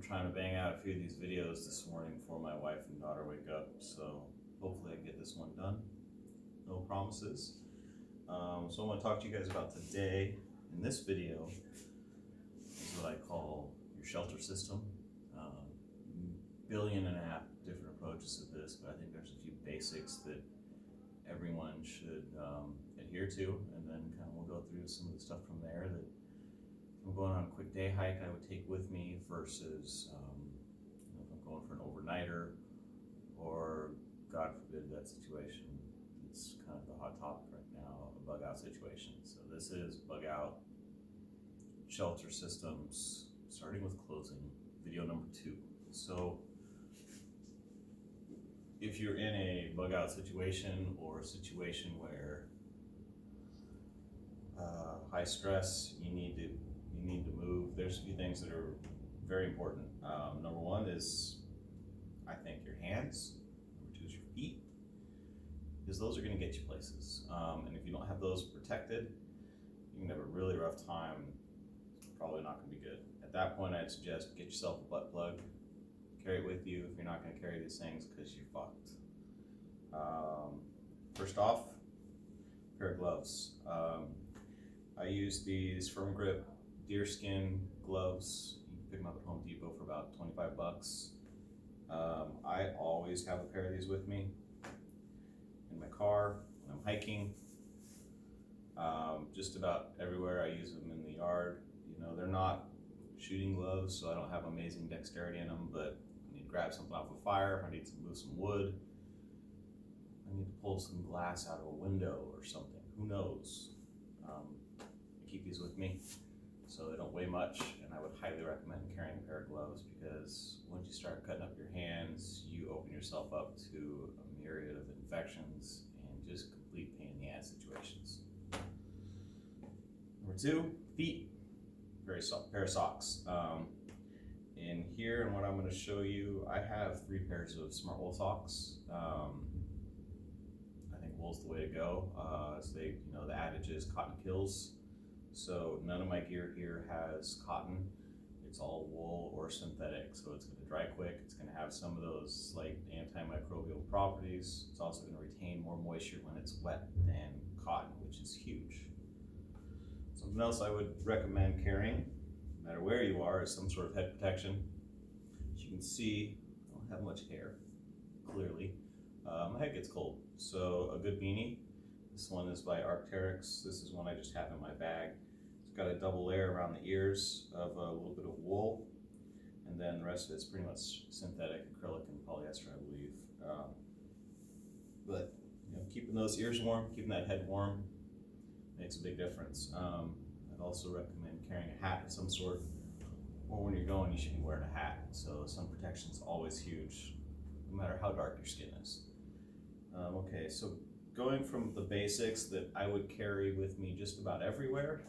trying to bang out a few of these videos this morning before my wife and daughter wake up, so hopefully I can get this one done. No promises. So I want to talk to you guys about today. In this video is what I call your shelter system. Billion and a half different approaches to this, but I think there's a few basics that everyone should adhere to, and then kind of we'll go through some of the stuff from there that if I'm going on a quick day hike I would take with me versus if I'm going for an overnighter, or God forbid that situation. It's kind of the hot topic right now, a bug out situation. So this is bug out shelter systems, starting with closing, video number 2. So if you're in a bug out situation or a situation where high stress, you need to move, there's a few things that are very important. Number one is, I think, your hands. Number 2 is your feet, because those are going to get you places. And if you don't have those protected, you can have a really rough time. It's probably not going to be good. At that point, I'd suggest get yourself a butt plug. Carry it with you if you're not going to carry these things, because you're fucked. First off, pair of gloves. I use these firm grip deerskin gloves. You can pick them up at Home Depot for about 25 bucks. I always have a pair of these with me in my car when I'm hiking. Just about everywhere I use them in the yard. You know, they're not shooting gloves, so I don't have amazing dexterity in them, but I need to grab something off a fire, if I need to move some wood, I need to pull some glass out of a window or something, who knows. I keep these with me so they don't weigh much, and I would highly recommend carrying a pair of gloves, because once you start cutting up your hands, you open yourself up to a myriad of infections and just complete pain in the ass situations. Number 2, feet. Pair of socks. In here, and what I'm going to show you, I have 3 pairs of smart wool socks. I think wool's the way to go. The adage is cotton kills. So none of my gear here has cotton. It's all wool or synthetic. So it's going to dry quick. It's going to have some of those slight antimicrobial properties. It's also going to retain more moisture when it's wet than cotton, which is huge. Something else I would recommend carrying, no matter where you are, is some sort of head protection. As you can see, I don't have much hair, clearly. My head gets cold, so a good beanie. This one is by Arc'teryx. This is one I just have in my bag. It's got a double layer around the ears of a little bit of wool, and then the rest of it's pretty much synthetic, acrylic, and polyester, I believe. But keeping those ears warm, keeping that head warm, makes a big difference. I'd also recommend carrying a hat of some sort, or when you're going, you should be wearing a hat. So sun protection is always huge, no matter how dark your skin is. Okay, so going from the basics that I would carry with me just about everywhere,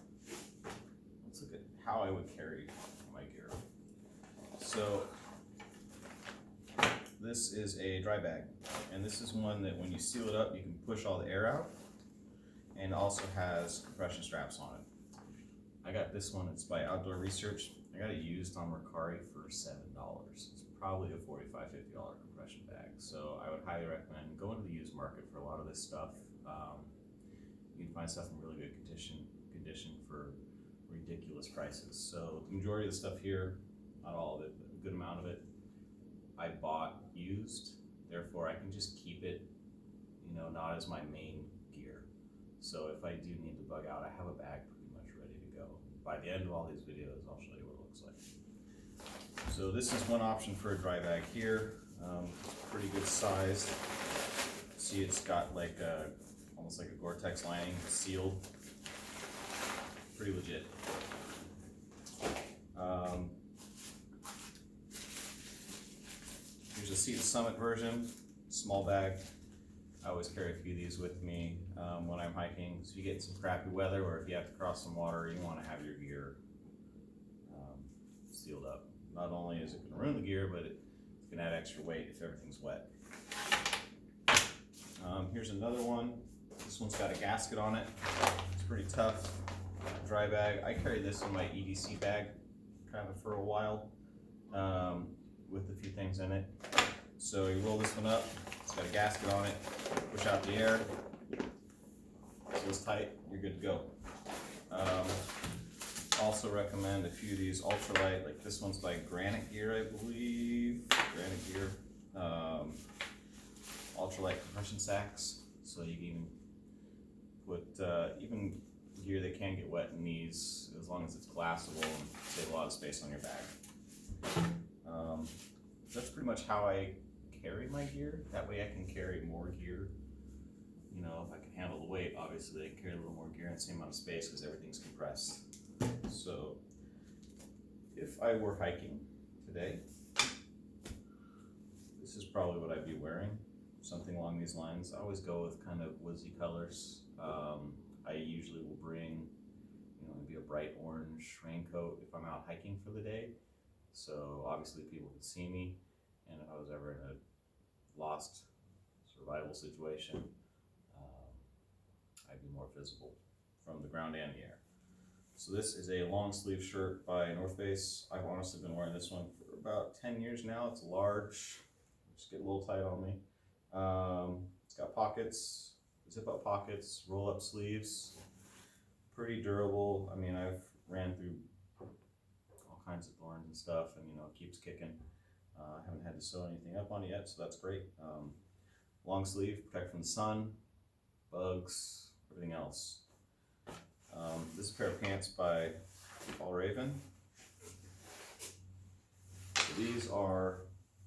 let's look at how I would carry my gear. So this is a dry bag, and this is one that when you seal it up, you can push all the air out, and also has compression straps on it. I got this one, it's by Outdoor Research. I got it used on Mercari for $7. It's probably a $45, $50 compression bag. So I would highly recommend going to the used market for a lot of this stuff. You can find stuff in really good condition for ridiculous prices. So the majority of the stuff here, not all of it, but a good amount of it, I bought used. Therefore I can just keep it, not as my main gear. So if I do need to bug out, I have a bag pretty much ready to go. By the end of all these videos, I'll show you what it looks like. So this is one option for a dry bag here. Pretty good size. See, it's got like almost like a Gore-Tex lining, sealed. Pretty legit. Here's a Sea to Summit version, small bag. I always carry a few of these with me when I'm hiking. So you get some crappy weather, or if you have to cross some water, you want to have your gear sealed up. Not only is it going to ruin the gear, but it's going to add extra weight if everything's wet. Here's another one. This one's got a gasket on it. It's pretty tough. Dry bag. I carry this in my EDC bag kind of for a while. with a few things in it. So you roll this one up, it's got a gasket on it, push out the air, so it's tight, you're good to go. Also recommend a few of these ultralight, like this one's by Granite Gear, I believe. Granite Gear. Ultralight compression sacks, so you can even put even gear that can get wet in these, as long as it's collapsible and save a lot of space on your bag. That's pretty much how I carry my gear. That way I can carry more gear. You know, if I can handle the weight, obviously I can carry a little more gear in the same amount of space because everything's compressed. So if I were hiking today, this is probably what I'd be wearing, something along these lines. I always go with kind of woodsy colors. I usually will bring, you know, maybe a bright orange raincoat if I'm out hiking for the day. So obviously people can see me, and if I was ever in a lost survival situation, I'd be more visible from the ground and the air. So this is a long sleeve shirt by North Face. I've honestly been wearing this one for about 10 years now. It's large, just get a little tight on me. It's got pockets, zip up pockets, roll up sleeves, pretty durable. I mean, I've ran through all kinds of thorns and stuff, and you know, it keeps kicking. I haven't had to sew anything up on it yet, so that's great. Long sleeve, protect from the sun, bugs, everything else. This is a pair of pants by Paul Raven. So these are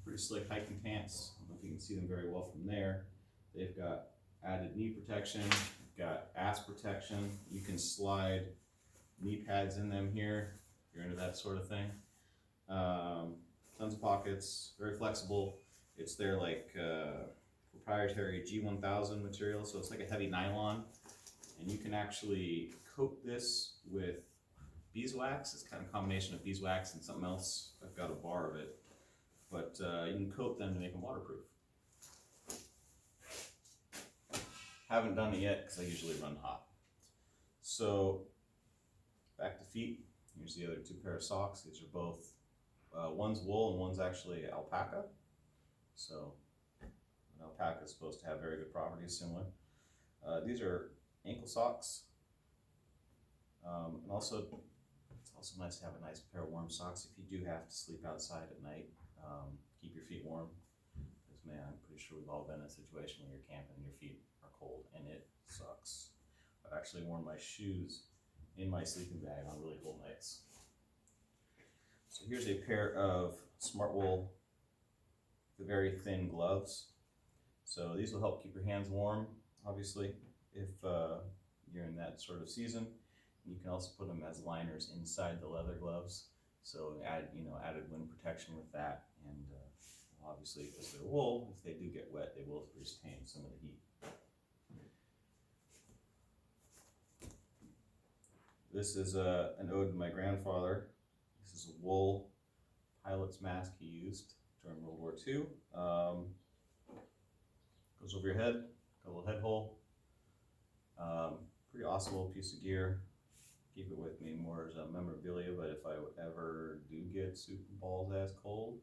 pretty slick hiking pants. I don't know if you can see them very well from there. They've got added knee protection, got ass protection. You can slide knee pads in them here if you're into that sort of thing. Tons of pockets, very flexible. It's their like proprietary G1000 material, so it's like a heavy nylon, and you can actually coat this with beeswax. It's kind of a combination of beeswax and something else. I've got a bar of it, but you can coat them to make them waterproof. Haven't done it yet because I usually run hot. So back to feet. Here's the other two pair of socks. These are both, one's wool and one's actually alpaca. So an alpaca is supposed to have very good properties, similar. These are ankle socks. And also, it's also nice to have a nice pair of warm socks if you do have to sleep outside at night. Keep your feet warm. Because man, I'm pretty sure we've all been in a situation where you're camping and your feet are cold, and it sucks. I've actually worn my shoes in my sleeping bag on really cold nights. So here's a pair of Smart Wool, the very thin gloves. So these will help keep your hands warm, obviously, if you're in that sort of season. You can also put them as liners inside the leather gloves, so added wind protection with that, and obviously because they're wool, if they do get wet, they will retain some of the heat. This is an ode to my grandfather. This is a wool pilot's mask he used during World War II. Goes over your head, got a little head hole. Pretty awesome little piece of gear. Keep it with me more as a memorabilia, but if I ever do get super balls ass cold,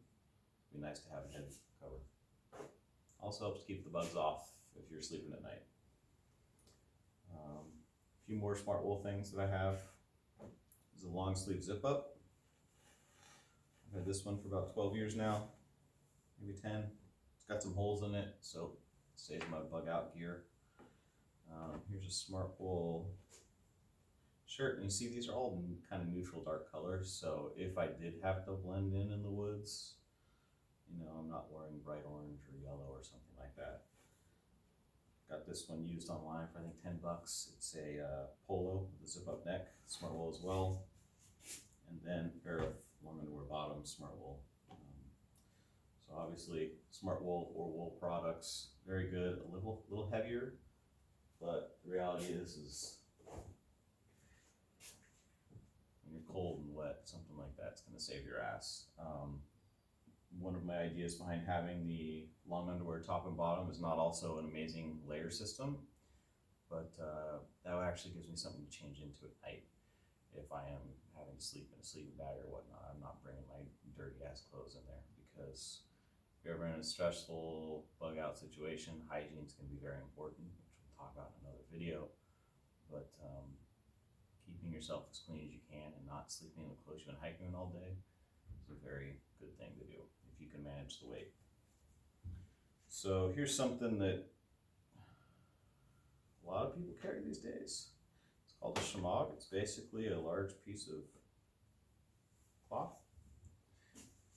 it'd be nice to have a head cover. Also helps keep the bugs off if you're sleeping at night. A few more Smart Wool things that I have. This is a long sleeve zip up. I've had this one for about 12 years now, maybe 10. It's got some holes in it, so it saves my bug out gear. Here's a Smart Wool shirt, and you see these are all kind of neutral dark colors, so if I did have to blend in the woods, you know, I'm not wearing bright orange or yellow or something like that. Got this one used online for I think 10 bucks. It's a polo with a zip up neck, Smart Wool as well, and then a pair of warm underwear bottoms, Smart Wool. So obviously Smart Wool or wool products, very good, a little heavier, but the reality is when you're cold and wet, something like that's going to save your ass. One of my ideas behind having the long underwear top and bottom is not also an amazing layer system, but that actually gives me something to change into at night. if I am having to sleep in a sleeping bag or whatnot, I'm not bringing my dirty ass clothes in there, because if you're ever in a stressful bug out situation, hygiene is going to be very important, which we'll talk about in another video. But keeping yourself as clean as you can and not sleeping in the clothes you've been hiking in all day is a very good thing to do if you can manage the weight. So here's something that a lot of people carry these days. It's called a shemagh. It's basically a large piece of cloth.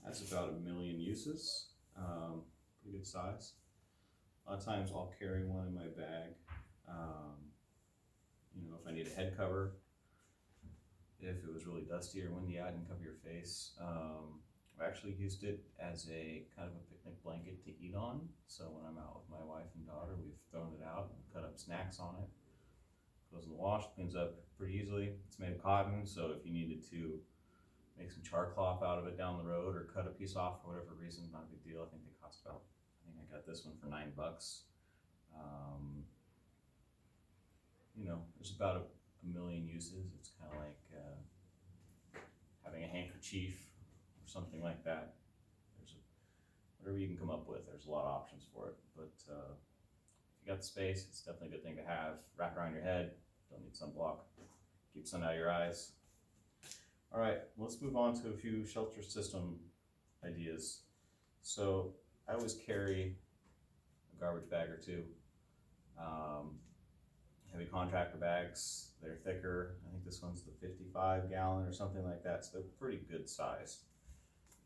That's about 1 million uses. Pretty good size. A lot of times I'll carry one in my bag. If I need a head cover, if it was really dusty or windy out, and cover your face. I actually used it as a kind of a picnic blanket to eat on. So when I'm out with my wife and daughter, we've thrown it out and cut up snacks on it. Goes in the wash, cleans up pretty easily. It's made of cotton, so if you needed to make some char cloth out of it down the road or cut a piece off for whatever reason, not a big deal. I think they cost about, I got this one for $9. There's about a million uses. It's kind of like having a handkerchief or something like that. Whatever you can come up with, there's a lot of options for it. But if you got the space, it's definitely a good thing to have. Wrap around your head, don't need sunblock, keep sun out of your eyes. All right, let's move on to a few shelter system ideas. So I always carry a garbage bag or two. Heavy contractor bags, they're thicker. I think this one's the 55-gallon or something like that, so they're pretty good size.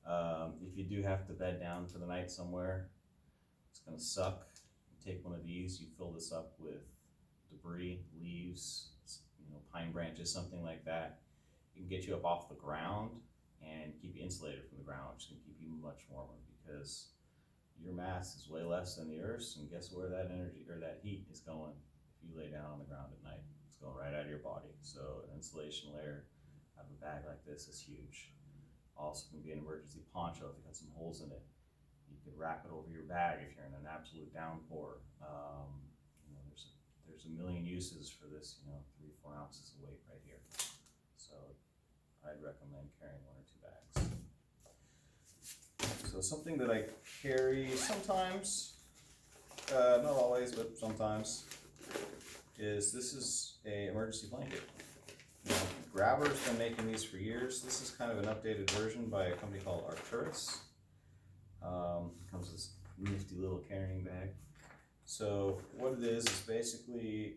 If you do have to bed down for the night somewhere, it's gonna suck. You take one of these, you fill this up with debris, leaves, pine branches, something like that. It can get you up off the ground and keep you insulated from the ground, which can keep you much warmer, because your mass is way less than the Earth's, and guess where that energy or that heat is going? If you lay down on the ground at night, it's going right out of your body. So an insulation layer out of a bag like this is huge. Also can be an emergency poncho if you got some holes in it. You could wrap it over your bag if you're in an absolute downpour. There's a million uses for this, 3-4 ounces of weight right here. So I'd recommend carrying 1 or 2 bags. So something that I carry sometimes, not always, but sometimes, this is a emergency blanket. Grabber's been making these for years. This is kind of an updated version by a company called Arcturus. Comes with this nifty little carrying bag. So what it is basically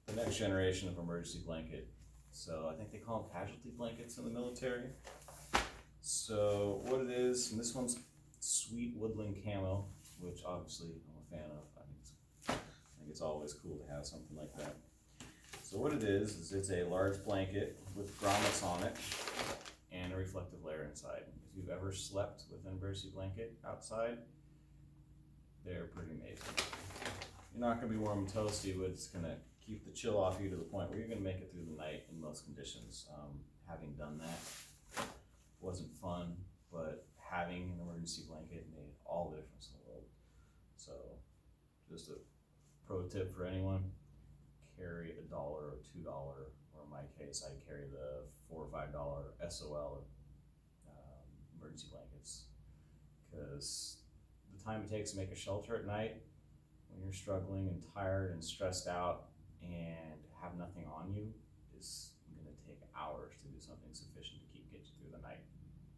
the next generation of emergency blanket. So I think they call them casualty blankets in the military. So what it is, and this one's sweet woodland camo, which obviously I'm a fan of. I think it's always cool to have something like that. So what it is it's a large blanket with grommets on it and a reflective layer inside. If you've ever slept with an emergency blanket outside, they're pretty amazing. You're not gonna be warm and toasty, but it's gonna keep the chill off you to the point where you're gonna make it through the night in most conditions. Having done that wasn't fun, but having an emergency blanket made all the difference in the world. So just a pro tip for anyone, carry $1 or $2, or in my case, I carry the $4 or $5 SOL emergency blankets, because the time it takes to make a shelter at night when you're struggling and tired and stressed out and have nothing on you is going to take hours to do something sufficient to get you through the night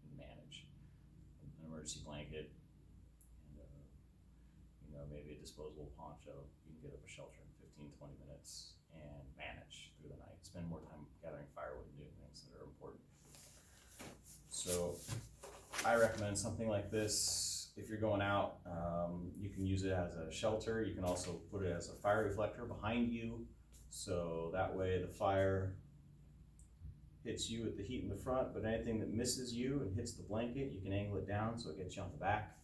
and manage. An emergency blanket and maybe a disposable poncho, you can get up a shelter in 15-20 minutes and manage through the night. Spend more time gathering firewood and doing things that are important. So I recommend something like this. If you're going out, you can use it as a shelter. You can also put it as a fire reflector behind you, so that way the fire hits you with the heat in the front, but anything that misses you and hits the blanket, you can angle it down so it gets you on the back.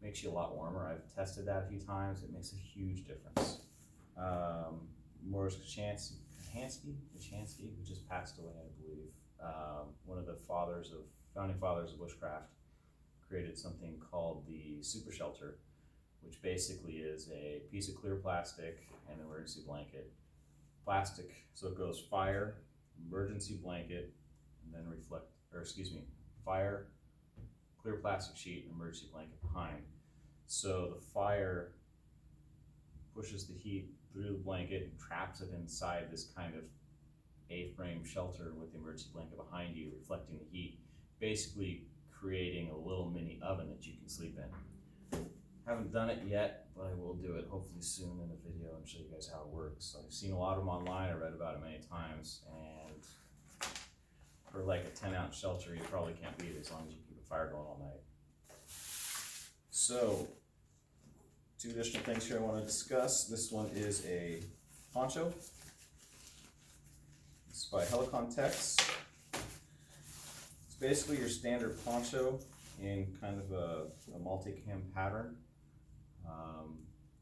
Makes you a lot warmer. I've tested that a few times. It makes a huge difference. Morris Kachansky, who just passed away, I believe, one of the founding fathers of bushcraft, created something called the super shelter, which basically is a piece of clear plastic and an emergency blanket. Plastic, so it goes fire, emergency blanket, and then fire, clear plastic sheet, and emergency blanket behind. So the fire pushes the heat through the blanket and traps it inside this kind of A-frame shelter with the emergency blanket behind you, reflecting the heat, basically creating a little mini oven that you can sleep in. Haven't done it yet, but I will do it hopefully soon in a video and show you guys how it works. I've seen a lot of them online, I read about it many times, and for like a 10-ounce shelter, you probably can't beat it as long as you keep a fire going all night. So, two additional things here I want to discuss. This one is a poncho. It's by Helicontex. It's basically your standard poncho in kind of a multi-cam pattern.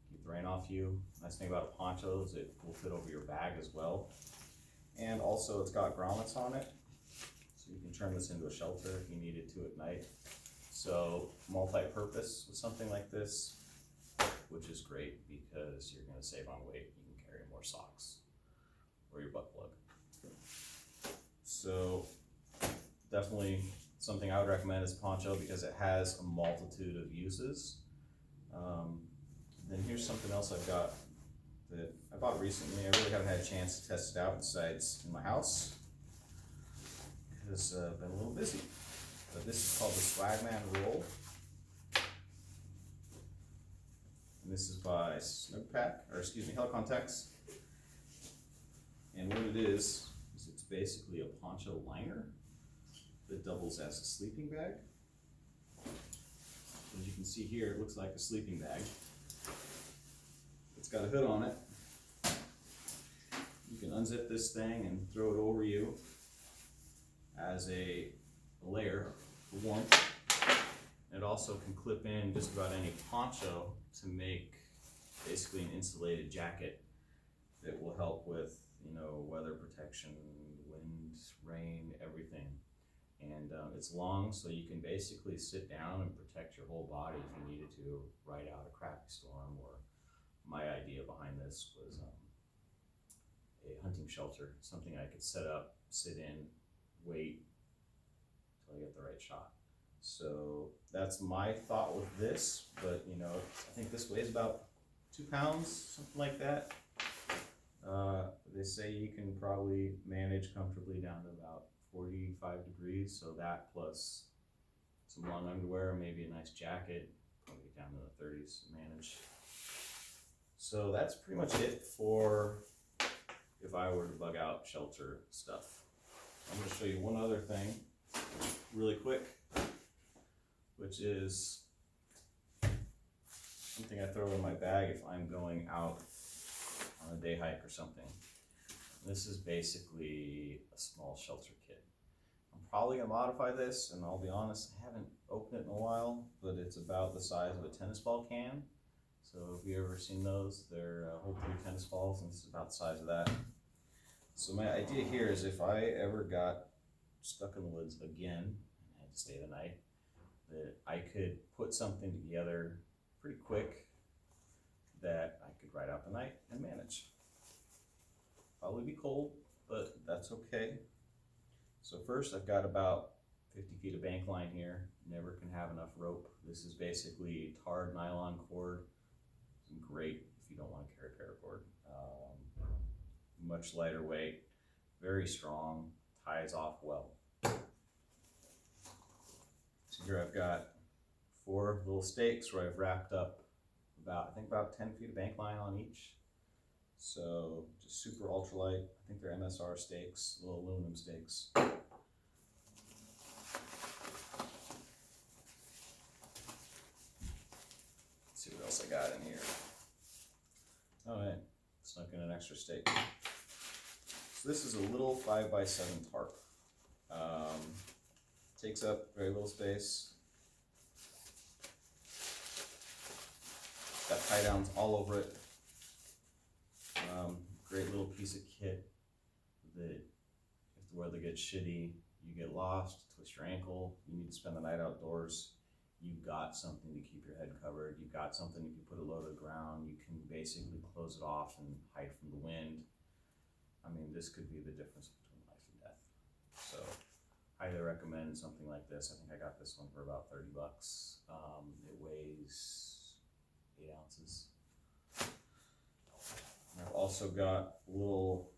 Keep the rain off you. Nice thing about a poncho is it will fit over your bag as well. And also it's got grommets on it, so you can turn this into a shelter if you needed to at night. So multi-purpose with something like this, which is great because you're going to save on weight. You can carry more socks or your butt plug. So definitely something I would recommend is poncho because it has a multitude of uses. Then here's something else I've got that I bought recently. I really haven't had a chance to test it out besides in my house because I've been a little busy. But this is called the Swagman Roll. And this is by Helicontex. And what it is it's basically a poncho liner that doubles as a sleeping bag. As you can see here, it looks like a sleeping bag. It's got a hood on it. You can unzip this thing and throw it over you as a layer for warmth. It also can clip in just about any poncho to make basically an insulated jacket that will help with, weather protection, wind, rain, everything. And it's long, so you can basically sit down and protect your whole body if you needed to ride out a crappy storm. Or my idea behind this was a hunting shelter, something I could set up, sit in, wait until I get the right shot. So that's my thought with this, but I think this weighs about 2 pounds, something like that. They say you can probably manage comfortably down to about 45 degrees, so that plus some long underwear, maybe a nice jacket, probably get down to the 30s to manage. So that's pretty much it for if I were to bug out shelter stuff. I'm going to show you one other thing really quick, which is something I throw in my bag if I'm going out on a day hike or something. This is basically a small shelter kit. I'm probably going to modify this, and I'll be honest, I haven't opened it in a while, but it's about the size of a tennis ball can. So if you've ever seen those, they're hold 3 tennis balls, and this is about the size of that. So my idea here is if I ever got stuck in the woods again and had to stay the night, that I could put something together pretty quick that I could ride out the night and manage. Probably be cold, but that's okay. So first I've got about 50 feet of bank line here. Never can have enough rope. This is basically tarred nylon cord. It's great if you don't want to carry paracord. Much lighter weight, very strong, ties off well. So here I've got 4 little stakes where I've wrapped up about 10 feet of bank line on each. So just super ultralight. I think they're MSR stakes, little aluminum stakes. Let's see what else I got in here. Oh, hey, snuck in an extra stake. So this is a little 5x7 tarp. Takes up very little space. Got tie downs all over it. Great little piece of kit that if the weather gets shitty, you get lost, twist your ankle, you need to spend the night outdoors, you've got something to keep your head covered, you've got something if you put a load to the ground, you can basically close it off and hide from the wind. I mean, this could be the difference between life and highly recommend something like this. I think I got this one for about 30 bucks. It weighs 8 ounces. I've also got a little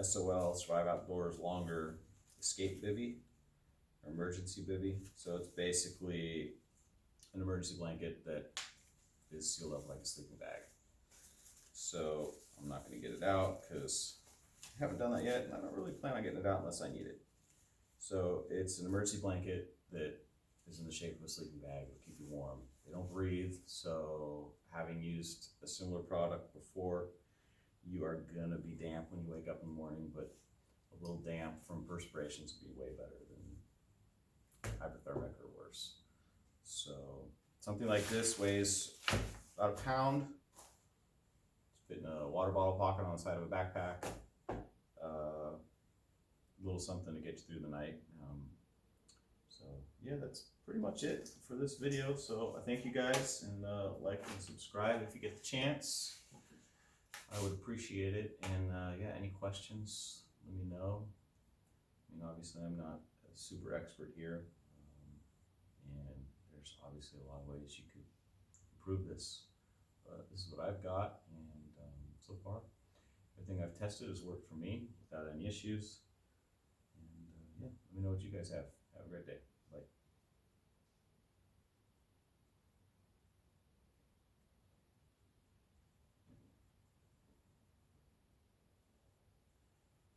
SOL, Survive Outdoors Longer Escape Bivy, or emergency bivy. So it's basically an emergency blanket that is sealed up like a sleeping bag. So I'm not gonna get it out because I haven't done that yet, and I don't really plan on getting it out unless I need it. So it's an emergency blanket that is in the shape of a sleeping bag. It'll keep you warm. They don't breathe, so having used a similar product before, you are gonna be damp when you wake up in the morning, but a little damp from perspirations would be way better than hypothermic or worse. So something like this weighs about a pound. It's fit in a water bottle pocket on the side of a backpack. A little something to get you through the night. So yeah, that's pretty much it for this video. So I thank you guys, and like and subscribe if you get the chance. I would appreciate it. And yeah, any questions, let me know. I mean, obviously I'm not a super expert here, and there's obviously a lot of ways you could improve this, but this is what I've got, and so far everything I've tested has worked for me without any issues. And yeah, let me know what you guys have. Have a great day. Bye.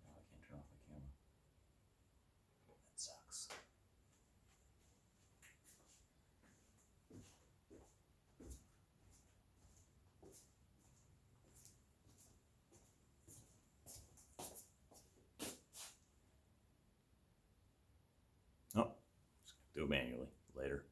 Now I can't turn off my camera. That sucks. Oh, do it manually later.